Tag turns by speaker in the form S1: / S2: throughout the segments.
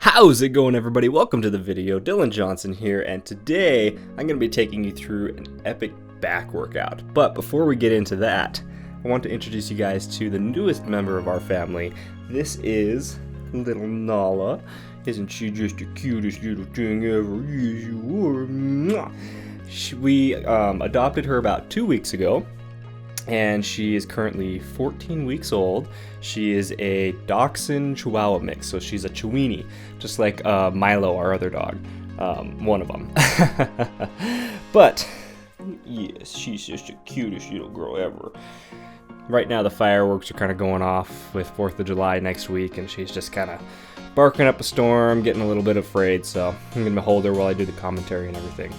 S1: How's it going, everybody? Welcome to the video. Dylan Johnson here, and today I'm going to be taking you through an epic back workout. But before we get into that, I want to introduce you guys to the newest member of our family. This is little Nala. Isn't she just the cutest little thing ever? Yes, you are. We adopted her about 2 weeks ago, and she is currently 14 weeks old. She is a Dachshund Chihuahua mix, so she's a Chiweenie, just like Milo, our other dog, one of them. But yes, she's just the cutest little girl ever. Right now the fireworks are kind of going off with 4th of July next week, and she's just kind of barking up a storm, getting a little bit afraid, so I'm going to hold her while I do the commentary and everything.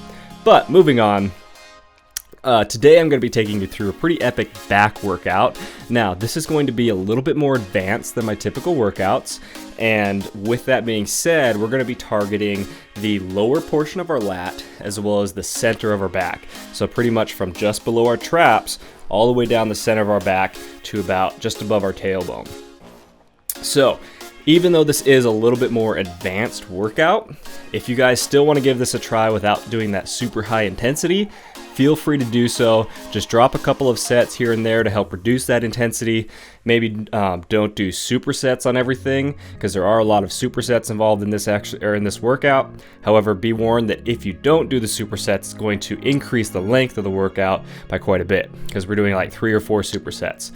S1: But moving on. Today I'm going to be taking you through a pretty epic back workout. Now, this is going to be a little bit more advanced than my typical workouts, and with that being said, we're going to be targeting the lower portion of our lat as well as the center of our back. So pretty much from just below our traps all the way down the center of our back to about just above our tailbone. So even though this is a little bit more advanced workout, if you guys still want to give this a try without doing that super high intensity, feel free to do so. Just drop a couple of sets here and there to help reduce that intensity. Maybe don't do supersets on everything, because there are a lot of supersets involved in this workout. However, be warned that if you don't do the supersets, it's going to increase the length of the workout by quite a bit, because we're doing like 3 or 4 supersets.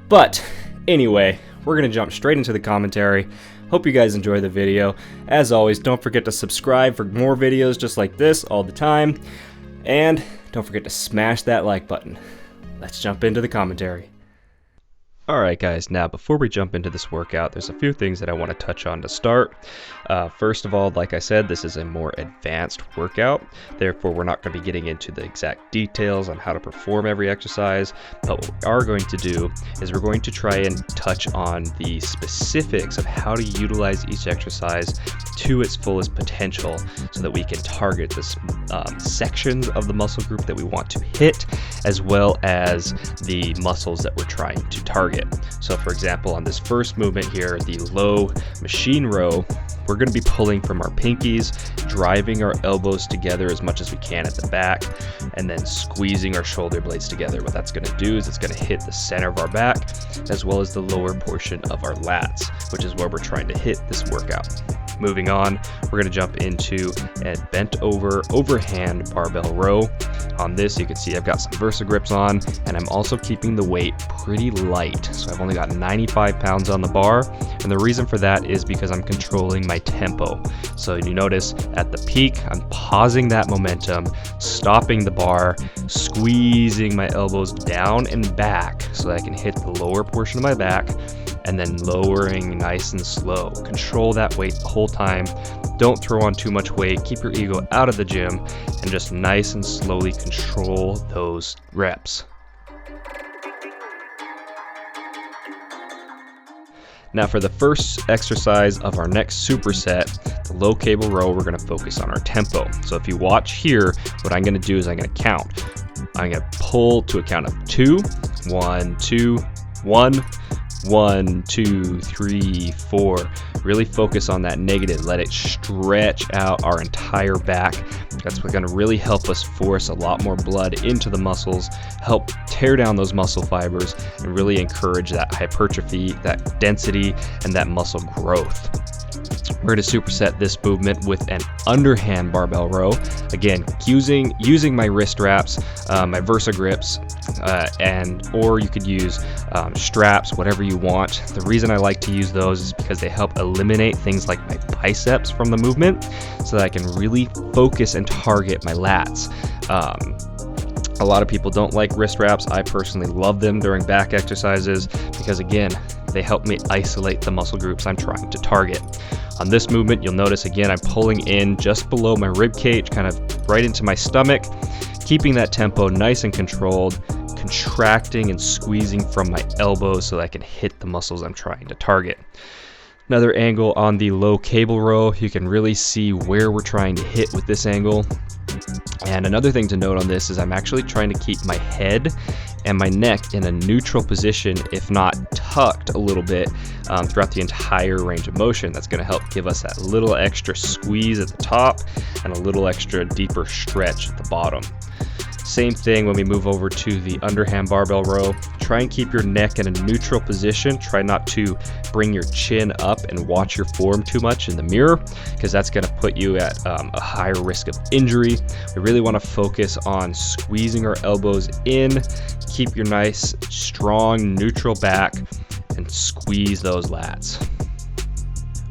S1: But anyway, we're going to jump straight into the commentary. Hope you guys enjoy the video. As always, don't forget to subscribe for more videos just like this all the time. And don't forget to smash that like button. Let's jump into the commentary. Alright guys, now before we jump into this workout, there's a few things that I want to touch on to start. First of all, like I said, this is a more advanced workout. Therefore, we're not going to be getting into the exact details on how to perform every exercise. But what we are going to do is we're going to try and touch on the specifics of how to utilize each exercise to its fullest potential so that we can target this sections of the muscle group that we want to hit, as well as the muscles that we're trying to target. So for example, on this first movement here, the low machine row, we're going to be pulling from our pinkies, driving our elbows together as much as we can at the back, and then squeezing our shoulder blades together. What that's going to do is it's going to hit the center of our back as well as the lower portion of our lats, which is where we're trying to hit this workout. Moving on, we're going to jump into a bent over overhand barbell row. On this, you can see I've got some Versa grips on, and I'm also keeping the weight pretty light. So I've only got 95 pounds on the bar, and the reason for that is because I'm controlling my tempo. So you notice at the peak, I'm pausing that momentum, stopping the bar, squeezing my elbows down and back so that I can hit the lower portion of my back, and then lowering nice and slow. Control that weight the whole time. Don't throw on too much weight. Keep your ego out of the gym and just nice and slowly control those reps. Now for the first exercise of our next superset, the low cable row, we're going to focus on our tempo. So if you watch here, what I'm going to do is I'm going to count. I'm going to pull to a count of 2. 1, 2, 1. 1, 2, 3, 4. Really focus on that negative. Let it stretch out our entire back. That's going to really help us force a lot more blood into the muscles, help tear down those muscle fibers, and really encourage that hypertrophy, that density, and that muscle growth. We're going to superset this movement with an underhand barbell row. Again, using my wrist wraps, my Versa grips, or you could use straps, whatever you want. The reason I like to use those is because they help eliminate things like my biceps from the movement, so that I can really focus and target my lats. A lot of people don't like wrist wraps. I personally love them during back exercises because, again, they help me isolate the muscle groups I'm trying to target. On this movement, you'll notice again I'm pulling in just below my rib cage, kind of right into my stomach, keeping that tempo nice and controlled, contracting and squeezing from my elbows so that I can hit the muscles I'm trying to target. Another angle on the low cable row, you can really see where we're trying to hit with this angle. And another thing to note on this is I'm actually trying to keep my head and my neck in a neutral position, if not tucked a little bit throughout the entire range of motion. That's going to help give us that little extra squeeze at the top and a little extra deeper stretch at the bottom. Same thing when we move over to the underhand barbell row. Try and keep your neck in a neutral position. Try not to bring your chin up and watch your form too much in the mirror, because that's going to put you at a higher risk of injury. We really want to focus on squeezing our elbows in, keep your nice, strong, neutral back, and squeeze those lats.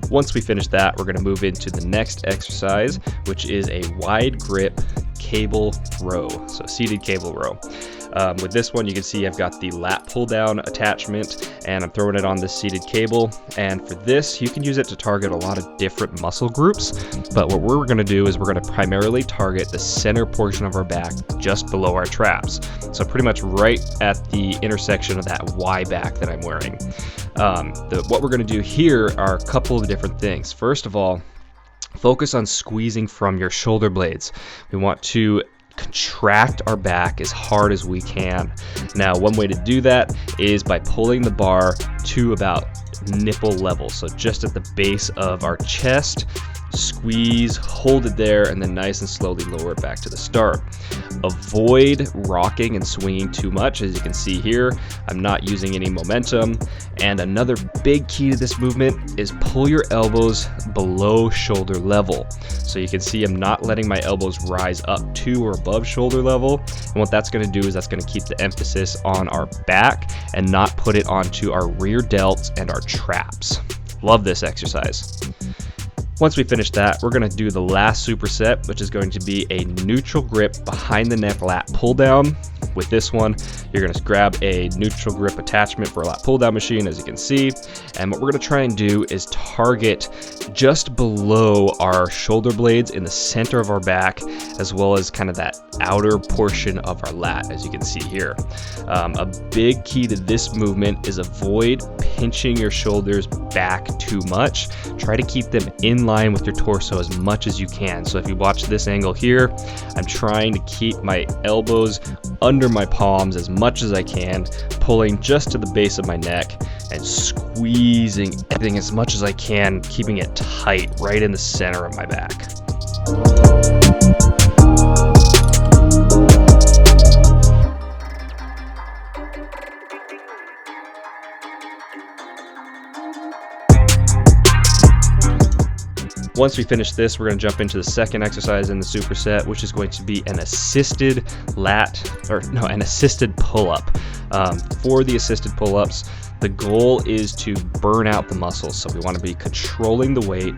S1: Once we finish that, we're going to move into the next exercise, which is a wide grip cable row, so seated cable row. With this one, you can see I've got the lat pull down attachment, and I'm throwing it on this seated cable. And for this, you can use it to target a lot of different muscle groups, but what we're going to do is we're going to primarily target the center portion of our back just below our traps, so pretty much right at the intersection of that Y back that I'm wearing. What we're going to do here are a couple of different things. First of all, focus on squeezing from your shoulder blades. We want to contract our back as hard as we can. Now, one way to do that is by pulling the bar to about nipple level, so just at the base of our chest. Squeeze, hold it there, and then nice and slowly lower it back to the start. Avoid rocking and swinging too much. As you can see here, I'm not using any momentum. And another big key to this movement is pull your elbows below shoulder level. So you can see I'm not letting my elbows rise up to or above shoulder level. And what that's going to do is that's going to keep the emphasis on our back and not put it onto our rear delts and our traps. Love this exercise. Once we finish that, we're going to do the last superset, which is going to be a neutral grip behind the neck lat pull down. With this one, you're going to grab a neutral grip attachment for a lat pull down machine, as you can see. And what we're going to try and do is target just below our shoulder blades in the center of our back, as well as kind of that outer portion of our lat, as you can see here. A big key to this movement is avoid pinching your shoulders back too much. Try to keep them in line with your torso as much as you can. So if you watch this angle here, I'm trying to keep my elbows under my palms as much as I can, pulling just to the base of my neck and squeezing everything as much as I can, keeping it tight right in the center of my back. Once we finish this, we're going to jump into the second exercise in the superset, which is going to be an assisted pull-up. For the assisted pull-ups, the goal is to burn out the muscles. So we want to be controlling the weight,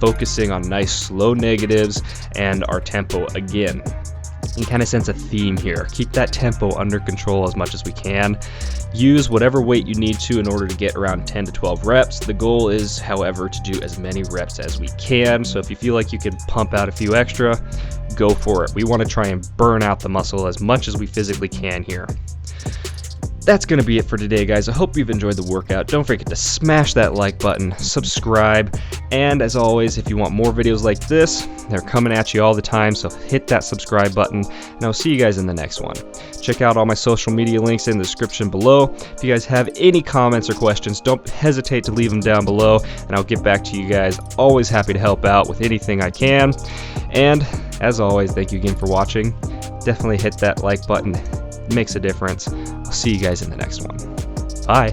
S1: focusing on nice slow negatives and our tempo again. You can kind of sense a theme here. Keep that tempo under control as much as we can. Use whatever weight you need to in order to get around 10 to 12 reps. The goal is, however, to do as many reps as we can. So if you feel like you can pump out a few extra, go for it. We want to try and burn out the muscle as much as we physically can here. That's going to be it for today, guys. I hope you've enjoyed the workout. Don't forget to smash that like button, subscribe, and as always, if you want more videos like this, they're coming at you all the time, so hit that subscribe button, and I'll see you guys in the next one. Check out all my social media links in the description below. If you guys have any comments or questions, don't hesitate to leave them down below, and I'll get back to you guys. Always happy to help out with anything I can. And as always, thank you again for watching. Definitely hit that like button. It makes a difference. I'll see you guys in the next one. Bye.